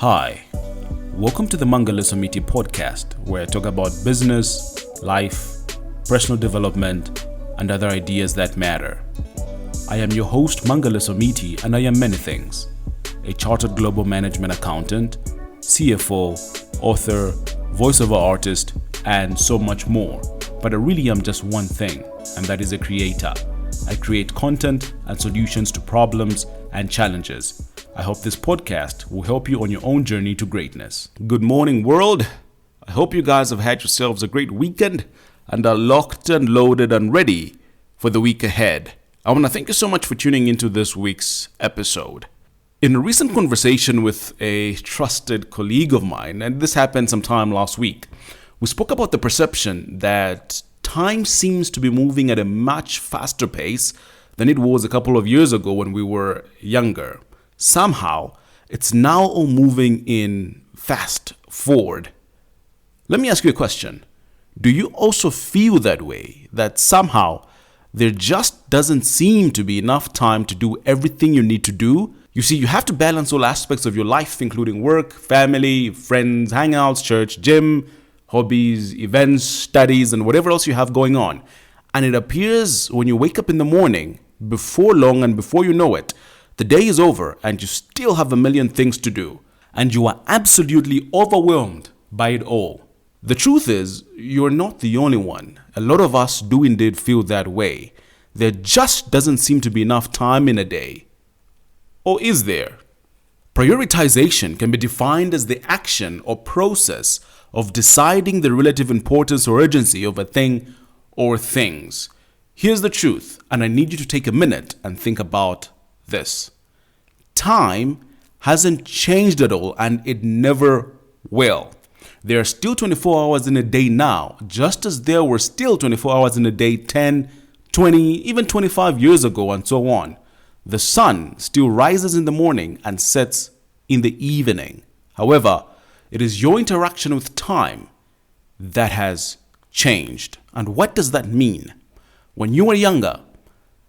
Hi, welcome to the Mangala Samiti podcast, where I talk about business, life, personal development, and other ideas that matter. I am your host, Mangala Samiti, and I am many things. A chartered global management accountant, CFO, author, voiceover artist, and so much more. But I really am just one thing, and that is a creator. I create content and solutions to problems and challenges. I hope this podcast will help you on your own journey to greatness. Good morning, world. I hope you guys have had yourselves a great weekend and are locked and loaded and ready for the week ahead. I want to thank you so much for tuning into this week's episode. In a recent conversation with a trusted colleague of mine, and this happened sometime last week, we spoke about the perception that time seems to be moving at a much faster pace than it was a couple of years ago when we were younger. Somehow, it's now all moving in fast forward. Let me ask you a question. Do you also feel that way? That somehow there just doesn't seem to be enough time to do everything you need to do? You see, you have to balance all aspects of your life, including work, family, friends, hangouts, church, gym, hobbies, events, studies, and whatever else you have going on. And it appears when you wake up in the morning, before long and before you know it, the day is over and you still have a million things to do, and you are absolutely overwhelmed by it all. The truth is, you're not the only one. A lot of us do indeed feel that way. There just doesn't seem to be enough time in a day. Or is there? Prioritization can be defined as the action or process of deciding the relative importance or urgency of a thing or things. Here's the truth, and I need you to take a minute and think about this. Time hasn't changed at all, and it never will. There are still 24 hours in a day now, just as there were still 24 hours in a day 10, 20, even 25 years ago, and so on. The sun still rises in the morning and sets in the evening. However, it is your interaction with time that has changed. And what does that mean? When you were younger,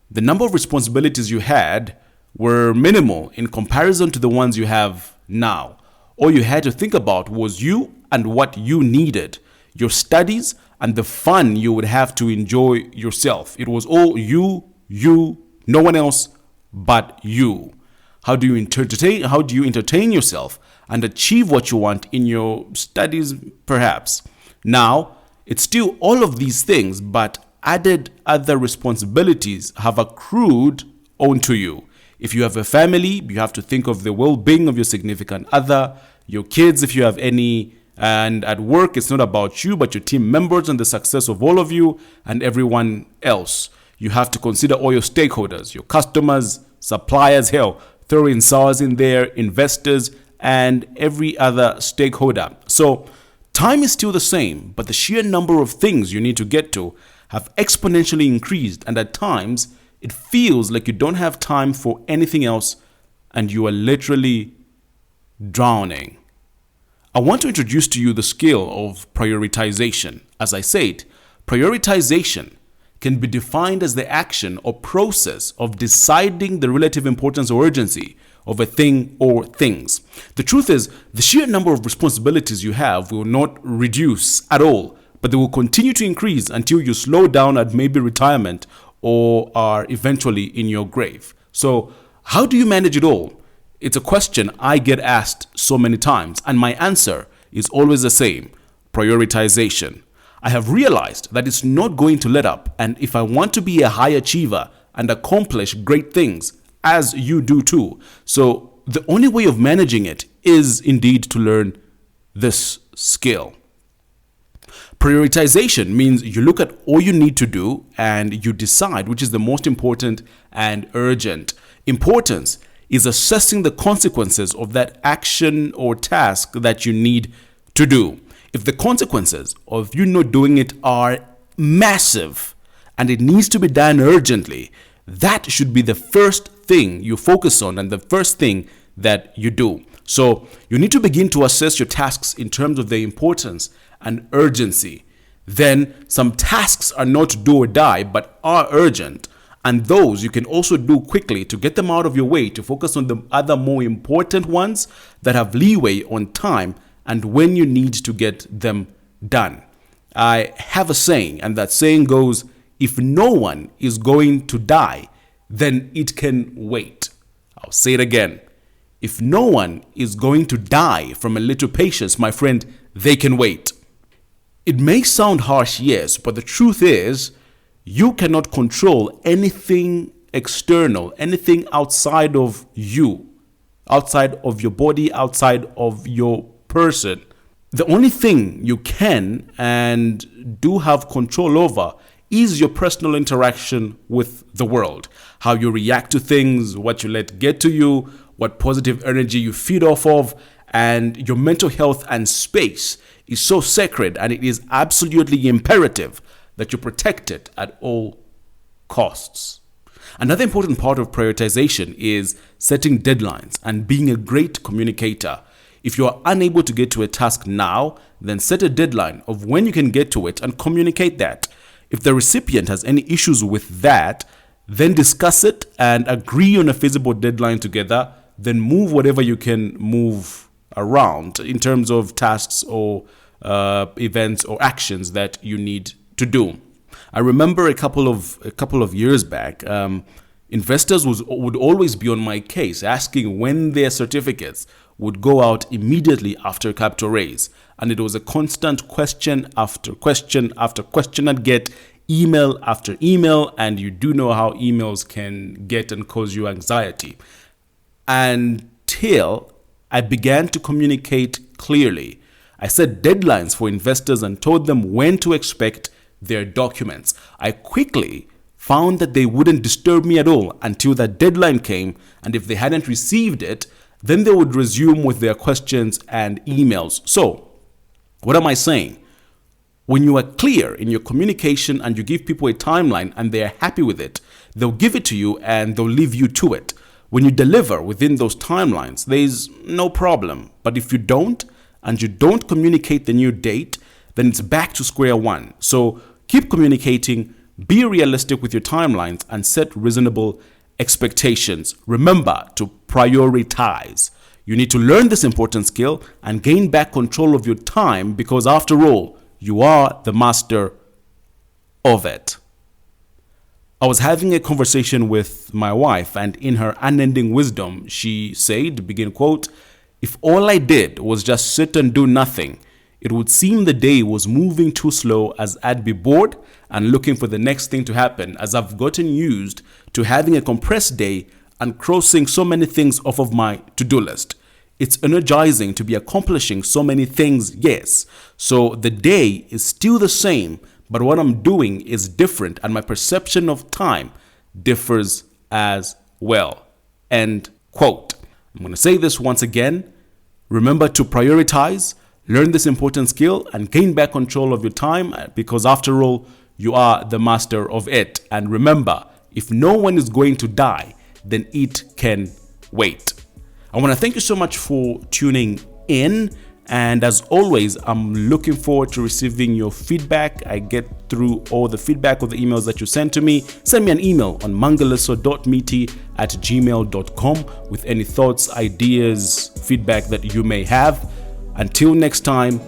the number of responsibilities you had were minimal in comparison to the ones you have now. All you had to think about was you and what you needed, your studies and the fun you would have to enjoy yourself. It was all you, no one else but you. How do you entertain yourself and achieve what you want in your studies, perhaps? Now, it's still all of these things, but added other responsibilities have accrued onto you. If you have a family, you have to think of the well-being of your significant other, your kids if you have any, and at work it's not about you but your team members and the success of all of you and everyone else. You have to consider all your stakeholders, your customers, suppliers, hell, throw in SARS in there, investors, and every other stakeholder. So time is still the same, but the sheer number of things you need to get to have exponentially increased, and at times it feels like you don't have time for anything else and you are literally drowning. I want to introduce to you the skill of prioritization. As I said, prioritization can be defined as the action or process of deciding the relative importance or urgency of a thing or things. The truth is, the sheer number of responsibilities you have will not reduce at all, but they will continue to increase until you slow down at maybe retirement or are eventually in your grave. So how do you manage it all? It's a question I get asked so many times, and my answer is always the same: prioritization. I have realized that it's not going to let up, and if I want to be a high achiever and accomplish great things, as you do too, so the only way of managing it is indeed to learn this skill. Prioritization means you look at all you need to do and you decide which is the most important and urgent. Importance is assessing the consequences of that action or task that you need to do. If the consequences of you not doing it are massive and it needs to be done urgently, that should be the first thing you focus on and the first thing that you do. So you need to begin to assess your tasks in terms of their importance and urgency. Then some tasks are not do or die but are urgent, And those you can also do quickly to get them out of your way, to focus on the other more important ones that have leeway on time and when you need to get them done. I have a saying, and that saying goes, if no one is going to die, then it can wait. I'll say it again. If no one is going to die from a little patience, my friend, they can wait. It may sound harsh, yes, but the truth is, you cannot control anything external, anything outside of you, outside of your body, outside of your person. The only thing you can and do have control over is your personal interaction with the world. How you react to things, what you let get to you, what positive energy you feed off of, and your mental health and space is so sacred, and it is absolutely imperative that you protect it at all costs. Another important part of prioritization is setting deadlines and being a great communicator. If you are unable to get to a task now, then set a deadline of when you can get to it and communicate that. If the recipient has any issues with that, then discuss it and agree on a feasible deadline together. Then move whatever you can move around in terms of tasks or events or actions that you need to do. I remember a couple of years back, investors would always be on my case, asking when their certificates would go out immediately after capital raise, and it was a constant question after question after question. I'd get email after email, and you do know how emails can get and cause you anxiety. Until I began to communicate clearly, I set deadlines for investors and told them when to expect their documents. I quickly found that they wouldn't disturb me at all until that deadline came, and if they hadn't received it, then they would resume with their questions and emails. So, what am I saying? When you are clear in your communication and you give people a timeline and they are happy with it, they'll give it to you and they'll leave you to it. When you deliver within those timelines, there's no problem. But if you don't, and you don't communicate the new date, then it's back to square one. So keep communicating, be realistic with your timelines, and set reasonable expectations. Remember to prioritize. You need to learn this important skill and gain back control of your time, because after all, you are the master of it. I was having a conversation with my wife, and in her unending wisdom, she said, begin quote, "If all I did was just sit and do nothing, it would seem the day was moving too slow, as I'd be bored and looking for the next thing to happen, as I've gotten used to having a compressed day and crossing so many things off of my to-do list. It's energizing to be accomplishing so many things, yes. So the day is still the same, but what I'm doing is different, and my perception of time differs as well." End quote. I'm going to say this once again. Remember to prioritize, learn this important skill, and gain back control of your time, because after all, you are the master of it. And remember, if no one is going to die, then it can wait. I want to thank you so much for tuning in. And as always, I'm looking forward to receiving your feedback. I get through all the feedback of the emails that you send to me. Send me an email on mangaliso.meety@gmail.com with any thoughts, ideas, feedback that you may have. Until next time,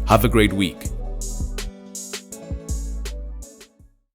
have a great week.